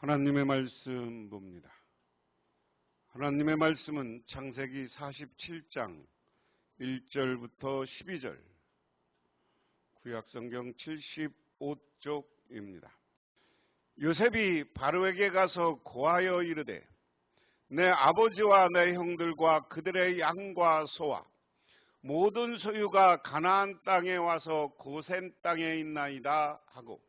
하나님의 말씀 봅니다. 하나님의 말씀은 창세기 47장 1절부터 12절, 구약성경 75쪽입니다. 요셉이 바로에게 가서 고하여 이르되 내 아버지와 내 형들과 그들의 양과 소와 모든 소유가 가나안 땅에 와서 고센 땅에 있나이다 하고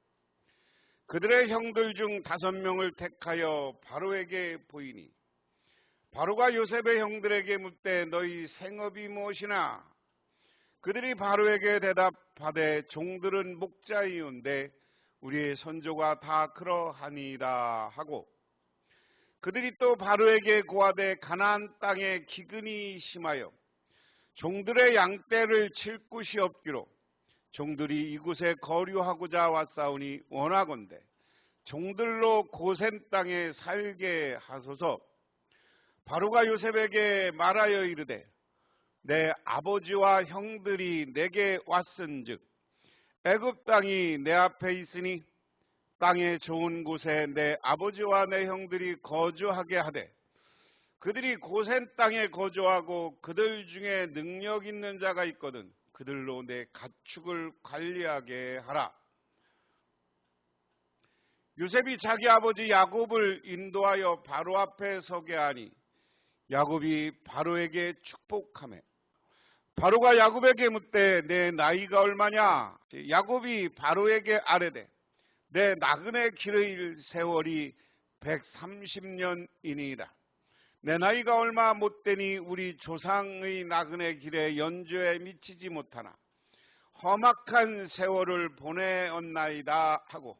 그들의 형들 중 5명을 택하여 바로에게 보이니 바로가 요셉의 형들에게 묻되 너희 생업이 무엇이나? 그들이 바로에게 대답하되 종들은 목자이온데 우리의 선조가 다 그러하니이다 하고 그들이 또 바로에게 고하되 가나안 땅에 기근이 심하여 종들의 양떼를 칠 곳이 없기로 종들이 이곳에 거류하고자 왔사오니 원하건대 종들로 고센 땅에 살게 하소서. 바로가 요셉에게 말하여 이르되 내 아버지와 형들이 내게 왔은즉 애굽 땅이 내 앞에 있으니 땅의 좋은 곳에 내 아버지와 내 형들이 거주하게 하되 그들이 고센 땅에 거주하고 그들 중에 능력 있는 자가 있거든 그들로 내 가축을 관리하게 하라. 요셉이 자기 아버지 야곱을 인도하여 바로 앞에 서게 하니 야곱이 바로에게 축복하매 바로가 야곱에게 묻되 내 나이가 얼마냐? 야곱이 바로에게 아뢰되 내 나그네 길의 세월이 130년이니이다. 내 나이가 얼마 못되니 우리 조상의 나그네 길에 연조에 미치지 못하나 험악한 세월을 보내었나이다 하고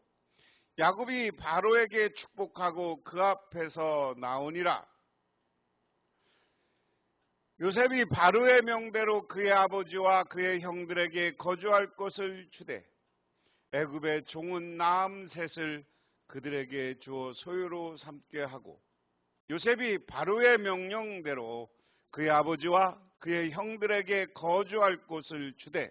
야곱이 바로에게 축복하고 그 앞에서 나오니라. 요셉이 바로의 명대로 그의 아버지와 그의 형들에게 거주할 곳을 주되 애굽의 종은 나암셋을 그들에게 주어 소유로 삼게 하고 요셉이 바로의 명령대로 그의 아버지와 그의 형들에게 거주할 곳을 주되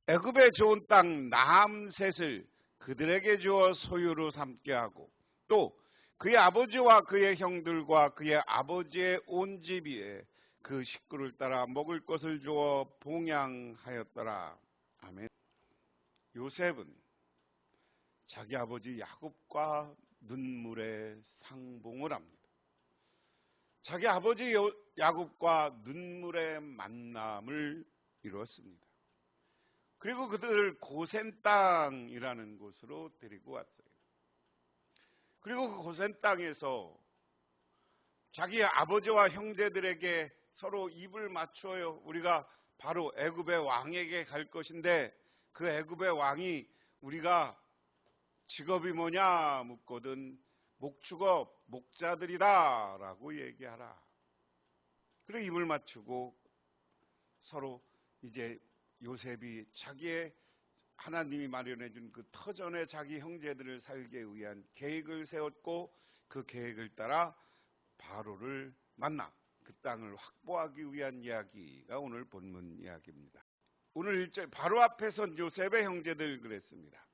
애굽의 좋은 땅 나암셋을 그들에게 주어 소유로 삼게 하고 또 그의 아버지와 그의 형들과 그의 아버지의 온 집에 그 식구를 따라 먹을 것을 주어 봉양하였더라. 아멘. 요셉은 자기 아버지 야곱과 눈물의 상봉을 합니다. 자기 아버지 야곱과 눈물의 만남을 이루었습니다. 그리고 그들을 고센 땅이라는 곳으로 데리고 왔어요. 그리고 그 고센 땅에서 자기 아버지와 형제들에게 서로 입을 맞춰요. 우리가 바로 애굽의 왕에게 갈 것인데 그 애굽의 왕이 우리가 직업이 뭐냐 묻거든 목축업 목자들이다 라고 얘기하라. 그리고 입을 맞추고 서로 이제 요셉이 자기의 하나님이 마련해 준 그 터전에 자기 형제들을 살게 위한 계획을 세웠고 그 계획을 따라 바로를 만나 그 땅을 확보하기 위한 이야기가 오늘 본문 이야기입니다. 오늘 1절 바로 앞에 선 요셉의 형제들 그랬습니다.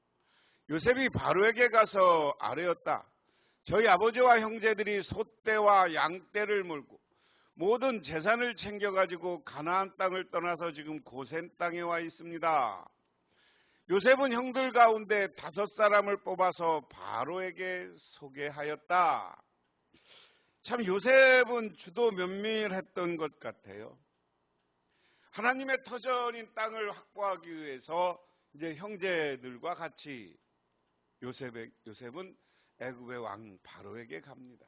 요셉이 바로에게 가서 아뢰었다. 저희 아버지와 형제들이 소떼와 양떼를 몰고 모든 재산을 챙겨가지고 가나안 땅을 떠나서 지금 고센 땅에 와 있습니다. 요셉은 형들 가운데 5사람을 뽑아서 바로에게 소개하였다. 참 요셉은 주도 면밀했던 것 같아요. 하나님의 터전인 땅을 확보하기 위해서 이제 형제들과 같이 요셉은 애굽의 왕 바로에게 갑니다.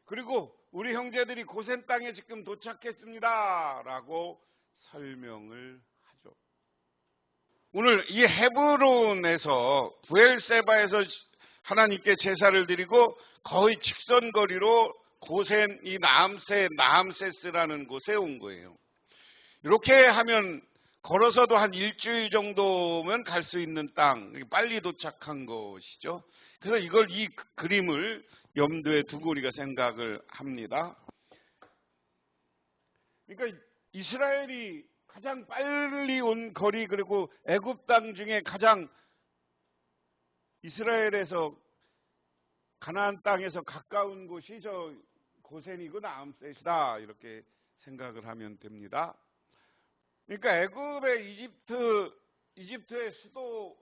그리고 우리 형제들이 고센 땅에 지금 도착했습니다 라고 설명을 하죠. 오늘 이 헤브론에서 부엘세바에서 하나님께 제사를 드리고 거의 직선거리로 고센 이 나암세스라는 곳에 온 거예요. 이렇게 하면 걸어서도 한 일주일 정도면 갈 수 있는 땅, 빨리 도착한 것이죠. 그래서 이 그림을 염두에 두고 우리가 생각을 합니다. 그러니까 이스라엘이 가장 빨리 온 거리, 그리고 애굽 땅 중에 가장 이스라엘에서 가나안 땅에서 가까운 곳이 저 고센이고 나암셋이다 이렇게 생각을 하면 됩니다. 그러니까 애굽의 이집트의 수도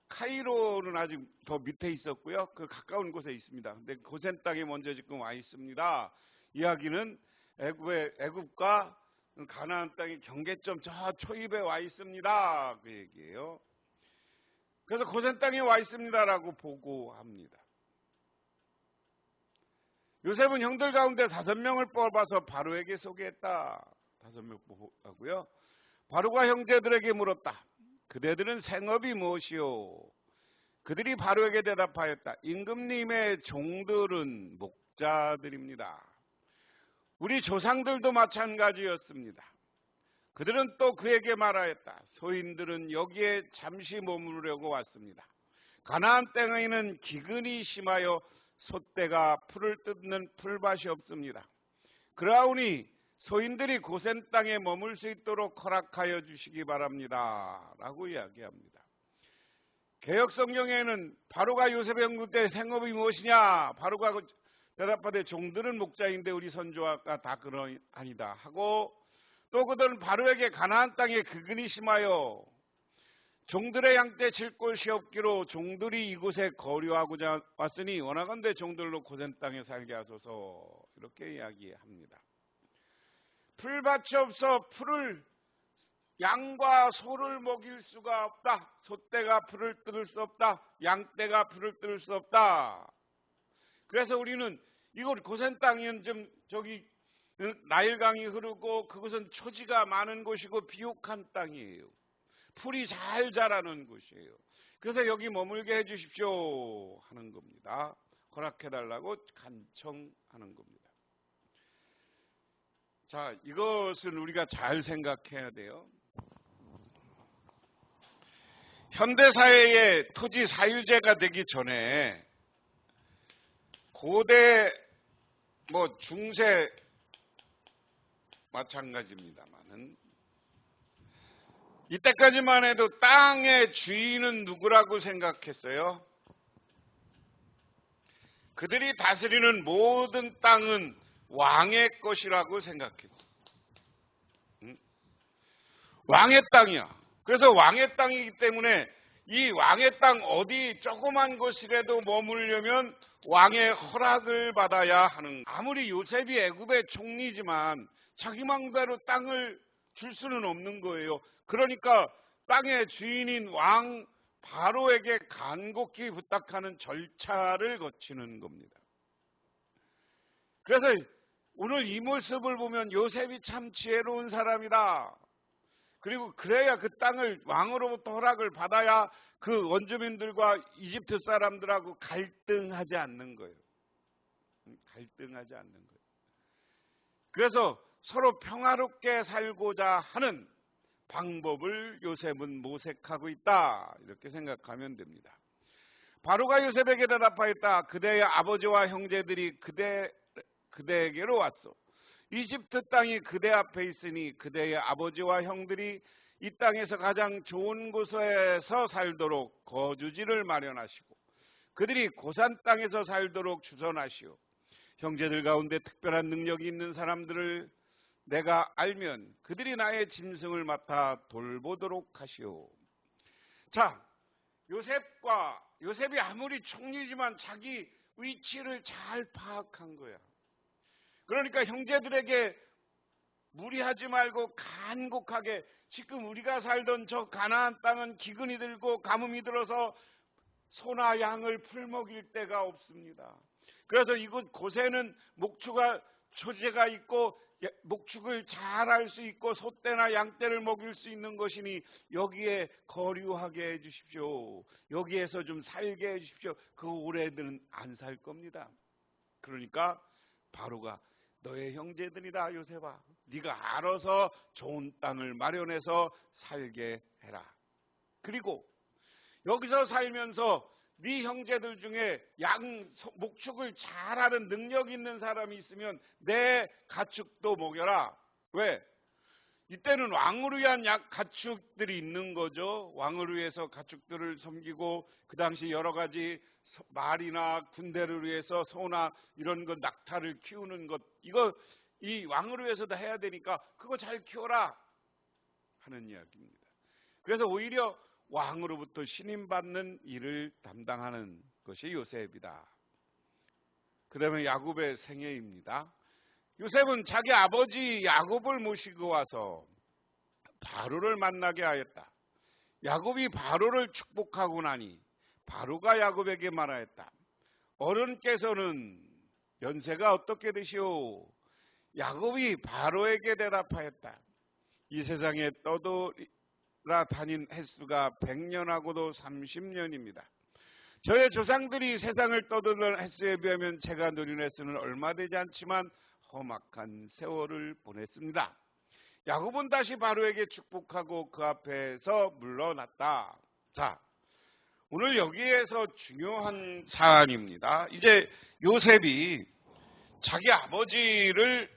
카이로는 아직 더 밑에 있었고요. 그 가까운 곳에 있습니다. 근데 고센 땅에 먼저 지금 와 있습니다. 이야기는 애굽과 가나안 땅의 경계점 저 초입에 와 있습니다. 그 얘기예요. 그래서 고센 땅에 와 있습니다라고 보고합니다. 요셉은 형들 가운데 5명을 뽑아서 바로에게 소개했다. 5명 뽑았고요. 바로가 형제들에게 물었다. 그대들은 생업이 무엇이요? 그들이 바로에게 대답하였다. 임금님의 종들은 목자들입니다. 우리 조상들도 마찬가지였습니다. 그들은 또 그에게 말하였다. 소인들은 여기에 잠시 머무르려고 왔습니다. 가나안 땅에는 기근이 심하여 솥대가 풀을 뜯는 풀밭이 없습니다. 그러하오니 소인들이 고센 땅에 머물 수 있도록 허락하여 주시기 바랍니다. 라고 이야기합니다. 개역 성경에는 바로가 요셉의 묻되 생업이 무엇이냐? 바로가 대답하되 종들은 목자인데 우리 선조가 다 그런 아니다 하고 또 그들은 바로에게 가나안 땅에 기근이 심하여 종들의 양떼 칠 곳이 없기로 종들이 이곳에 거류하고자 왔으니 원하건대 종들로 고센 땅에 살게 하소서 이렇게 이야기합니다. 풀밭이 없어 풀을 양과 소를 먹일 수가 없다. 소떼가 풀을 뜯을 수 없다. 양떼가 풀을 뜯을 수 없다. 그래서 우리는 이곳 고센 땅은 좀 저기 나일강이 흐르고 그것은 초지가 많은 곳이고 비옥한 땅이에요. 풀이 잘 자라는 곳이에요. 그래서 여기 머물게 해주십시오 하는 겁니다. 허락해달라고 간청하는 겁니다. 자, 이것은 우리가 잘 생각해야 돼요. 현대사회의 토지 사유제가 되기 전에 고대 중세 마찬가지입니다만은 이때까지만 해도 땅의 주인은 누구라고 생각했어요? 그들이 다스리는 모든 땅은 왕의 것이라고 생각했어요. 왕의 땅이야. 그래서 왕의 땅이기 때문에 이 왕의 땅 어디 조그만 곳이라도 머물려면 왕의 허락을 받아야 하는. 아무리 요셉이 애굽의 총리지만 자기 맘대로 땅을 줄 수는 없는 거예요. 그러니까 땅의 주인인 왕 바로에게 간곡히 부탁하는 절차를 거치는 겁니다. 그래서 오늘 이 모습을 보면 요셉이 참 지혜로운 사람이다. 그리고 그래야 그 땅을 왕으로부터 허락을 받아야 그 원주민들과 이집트 사람들하고 갈등하지 않는 거예요. 갈등하지 않는 거예요. 그래서 서로 평화롭게 살고자 하는 방법을 요셉은 모색하고 있다. 이렇게 생각하면 됩니다. 바로가 요셉에게 대답하였다. 그대의 아버지와 형제들이 그대에게로 왔소. 이집트 땅이 그대 앞에 있으니 그대의 아버지와 형들이 이 땅에서 가장 좋은 곳에서 살도록 거주지를 마련하시고 그들이 고산 땅에서 살도록 주선하시오. 형제들 가운데 특별한 능력이 있는 사람들을 내가 알면 그들이 나의 짐승을 맡아 돌보도록 하시오. 자, 요셉이 아무리 총리지만 자기 위치를 잘 파악한 거야. 그러니까 형제들에게 무리하지 말고 간곡하게 지금 우리가 살던 저 가나안 땅은 기근이 들고 가뭄이 들어서 소나 양을 풀먹일 데가 없습니다. 그래서 이곳 고센은 초제가 있고 목축을 잘 할 수 있고 소떼나 양떼를 먹일 수 있는 것이니 여기에 거류하게 해주십시오. 여기에서 좀 살게 해주십시오. 그 오래들은 안 살 겁니다. 그러니까 바로가 너의 형제들이다 요셉아. 네가 알아서 좋은 땅을 마련해서 살게 해라. 그리고 여기서 살면서 네 형제들 중에 목축을 잘하는 능력 있는 사람이 있으면 내 가축도 먹여라. 왜? 이때는 왕을 위한 가축들이 있는 거죠. 왕을 위해서 가축들을 섬기고 그 당시 여러 가지 말이나 군대를 위해서 소나 이런 것 낙타를 키우는 것 이거 이 왕을 위해서도 해야 되니까 그거 잘 키워라 하는 이야기입니다. 그래서 오히려 왕으로부터 신임받는 일을 담당하는 것이 요셉이다. 그 다음에 야곱의 생애입니다. 요셉은 자기 아버지 야곱을 모시고 와서 바로를 만나게 하였다. 야곱이 바로를 축복하고 나니 바로가 야곱에게 말하였다. 어른께서는 연세가 어떻게 되시오? 야곱이 바로에게 대답하였다. 이 세상에 떠돌아 다닌 횟수가 100년하고도 30년입니다. 저의 조상들이 세상을 떠돌던 횟수에 비하면 제가 누린 횟수는 얼마 되지 않지만 험악한 세월을 보냈습니다. 야곱은 다시 바로에게 축복하고 그 앞에서 물러났다. 자, 오늘 여기에서 중요한 사안입니다. 이제 요셉이 자기 아버지를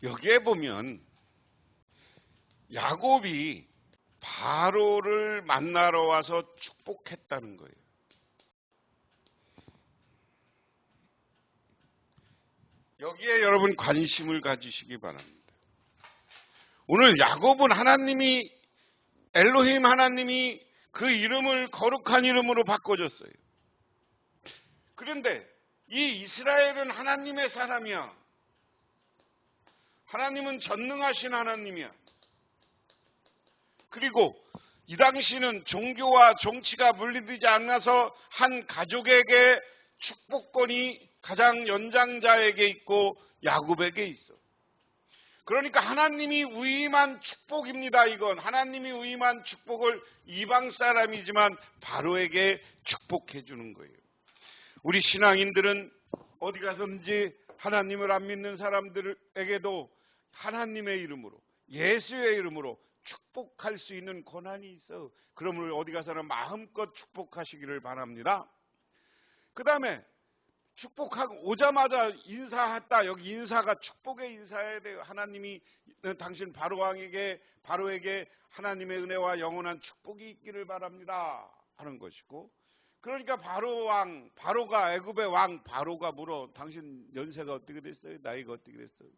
여기에 보면 야곱이 바로를 만나러 와서 축복했다는 거예요. 여기에 여러분 관심을 가지시기 바랍니다. 오늘 야곱은 하나님이 엘로힘 하나님이 그 이름을 거룩한 이름으로 바꿔줬어요. 그런데 이 이스라엘은 하나님의 사람이야. 하나님은 전능하신 하나님이야. 그리고 이 당시는 종교와 정치가 분리되지 않아서 한 가족에게 축복권이 가장 연장자에게 있고 야곱에게 있어. 그러니까 하나님이 위임한 축복입니다. 이건 하나님이 위임한 축복을 이방 사람이지만 바로에게 축복해 주는 거예요. 우리 신앙인들은 어디 가서든지 하나님을 안 믿는 사람들에게도 하나님의 이름으로 예수의 이름으로 축복할 수 있는 권한이 있어. 그러므로 어디 가서나 마음껏 축복하시기를 바랍니다. 그 다음에 축복하고 오자마자 인사했다. 여기 인사가 축복의 인사해야 돼요. 하나님이 당신 바로에게 하나님의 은혜와 영원한 축복이 있기를 바랍니다 하는 것이고, 그러니까 바로가 애굽의 왕 바로가 물어 당신 연세가 어떻게 됐어요? 나이가 어떻게 됐어요?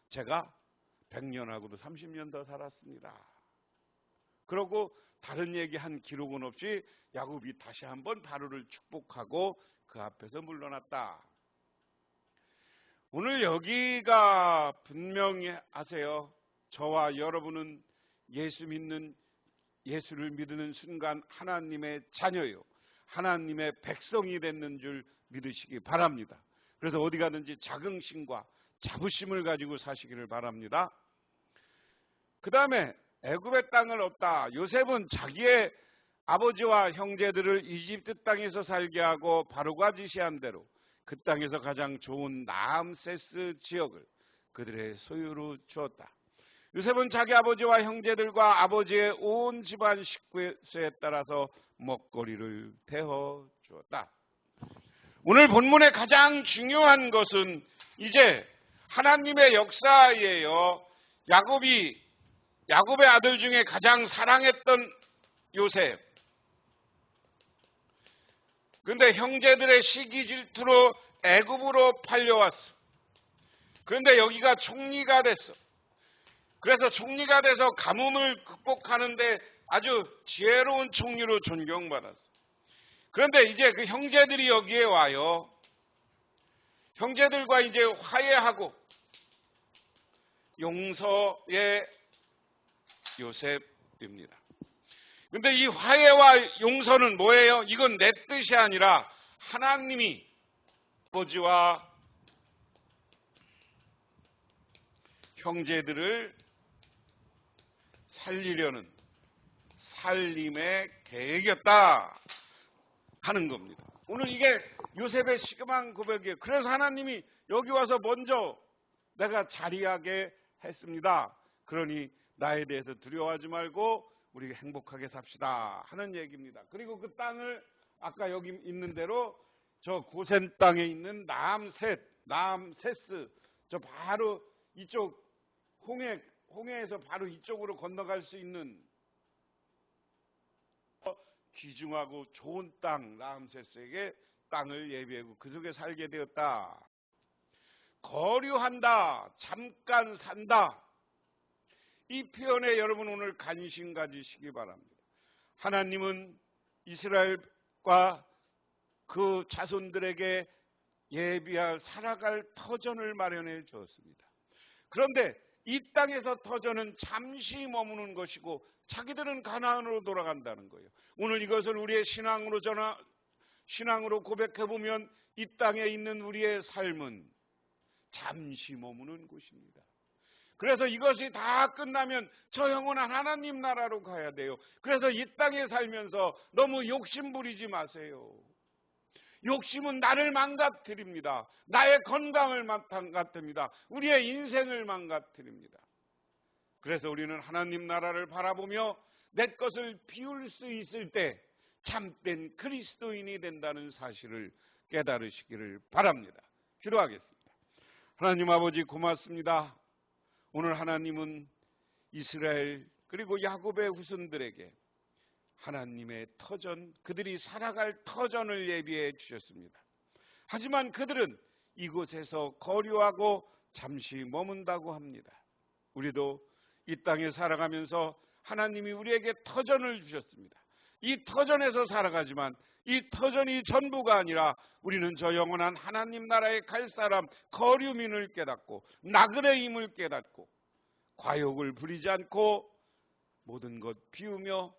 제가 100년하고도 30년 더 살았습니다. 그러고 다른 얘기한 기록은 없이 야곱이 다시 한번 바로를 축복하고 그 앞에서 물러났다. 오늘 여기가 분명히 아세요. 저와 여러분은 예수를 믿는 순간 하나님의 자녀요. 하나님의 백성이 됐는 줄 믿으시기 바랍니다. 그래서 어디 가든지 자긍심과 자부심을 가지고 사시기를 바랍니다. 그 다음에 애굽의 땅을 얻다. 요셉은 자기의 아버지와 형제들을 이집트 땅에서 살게 하고 바로가 지시한 대로 그 땅에서 가장 좋은 라암세스 지역을 그들의 소유로 주었다. 요셉은 자기 아버지와 형제들과 아버지의 온 집안 식구에 따라서 먹거리를 태워 주었다. 오늘 본문의 가장 중요한 것은 이제 하나님의 역사예요. 야곱의 아들 중에 가장 사랑했던 요셉. 그런데 형제들의 시기 질투로 애굽으로 팔려왔어. 그런데 여기가 총리가 됐어. 그래서 총리가 돼서 가뭄을 극복하는데 아주 지혜로운 총리로 존경받았어. 그런데 이제 그 형제들이 여기에 와요. 형제들과 이제 화해하고 용서의 요셉입니다. 그런데 이 화해와 용서는 뭐예요? 이건 내 뜻이 아니라 하나님이 아버지와 형제들을 살리려는 살림의 계획이었다 하는 겁니다. 오늘 이게 요셉의 시금한 고백이에요. 그래서 하나님이 여기 와서 먼저 내가 자리하게 했습니다. 그러니 나에 대해서 두려워하지 말고 우리 행복하게 삽시다 하는 얘기입니다. 그리고 그 땅을 아까 여기 있는 대로 저 고센 땅에 있는 라암세스 저 바로 이쪽 홍해 홍해에서 바로 이쪽으로 건너갈 수 있는 귀중하고 좋은 땅 람세스에게 땅을 예비하고 그 속에 살게 되었다. 거류한다, 잠깐 산다. 이 표현에 여러분 오늘 관심 가지시기 바랍니다. 하나님은 이스라엘과 그 자손들에게 예비할 살아갈 터전을 마련해 주었습니다. 그런데 이 땅에서 터전은 잠시 머무는 것이고 자기들은 가나안으로 돌아간다는 거예요. 오늘 이것을 우리의 신앙으로 고백해 보면 이 땅에 있는 우리의 삶은 잠시 머무는 곳입니다. 그래서 이것이 다 끝나면 저 영원한 하나님 나라로 가야 돼요. 그래서 이 땅에 살면서 너무 욕심 부리지 마세요. 욕심은 나를 망가뜨립니다. 나의 건강을 망가뜨립니다. 우리의 인생을 망가뜨립니다. 그래서 우리는 하나님 나라를 바라보며 내 것을 비울 수 있을 때 참된 그리스도인이 된다는 사실을 깨달으시기를 바랍니다. 기도하겠습니다. 하나님 아버지 고맙습니다. 오늘 하나님은 이스라엘 그리고 야곱의 후손들에게 하나님의 터전, 그들이 살아갈 터전을 예비해 주셨습니다. 하지만 그들은 이곳에서 거류하고 잠시 머문다고 합니다. 우리도 이 땅에 살아가면서 하나님이 우리에게 터전을 주셨습니다. 이 터전에서 살아가지만 이 터전이 전부가 아니라 우리는 저 영원한 하나님 나라에 갈 사람 거류민을 깨닫고 나그네 임을 깨닫고 과욕을 부리지 않고 모든 것 비우며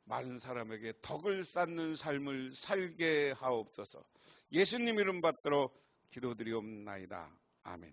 많은 사람에게 덕을 쌓는 삶을 살게 하옵소서. 예수님 이름 받들어 기도드리옵나이다. 아멘.